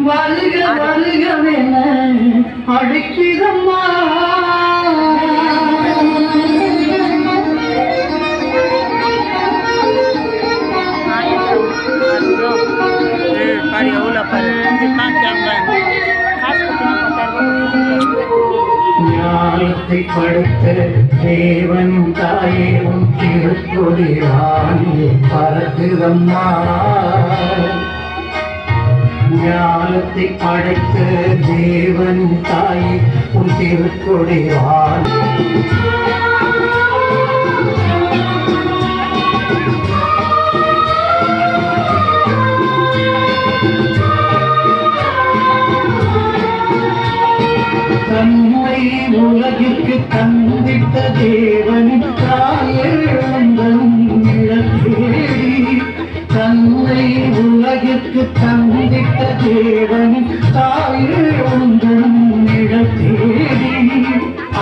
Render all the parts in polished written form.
வருக வருகவென அழைக்கிறம்மா. ஞானத்தை படைத்த தேவன் தாயே உன் திருக்கொடி ராணியே பறக்குதம்மா. ஞானத்தை படைத்த தேவன் தாயே உன் திருக்கொடி ராணி. தன்னை உலகிற்கு தந்திட்ட தேவனின் தாயே உந்தன் நிழற்தேடி. தன்னை உலகிற்கு தந்திட்ட தேவனின் தாயே உந்தன் நிழற்தேடி.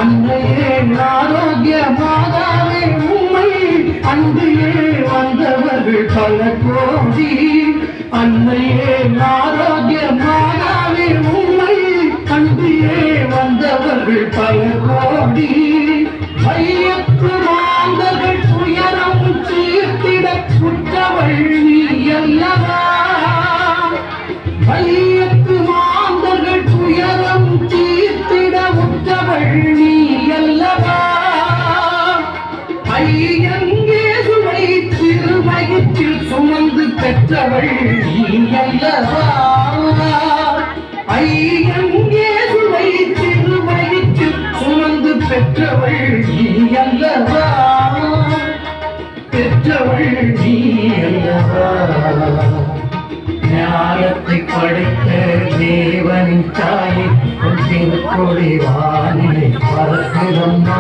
அன்னையே ஆரோக்கிய மாதாவே உம்மை அன்றையே வந்தவர்கள் பல கோடி. அன்னையே ஆரோக்கிய மாதாவே உம்மை அன்றையே வந்தவர்கள் பல கோடி. வையத்து மாந்தர்கள் துயரம் தீர்த்திட உற்றவள் நீ அல்லவா. வையத்து மாந்தர்கள் துயரம் தீர்த்திட உற்றவள் நீ அல்லவா. ஐயங்கேசுவை திருவயிற்றில் சுமந்து பெற்றவள் நீ அல்லவா. ஐயங்கேசுவை திருவயிற்றில் சுமந்து பெற்றவள் நீ அல்லவா. பெற்றவள் நீ அல்லவா. ஞானத்தை படைத்த தேவனின் தாயை உன் திருக்கொடி வானிலை பறக்குதம்மா.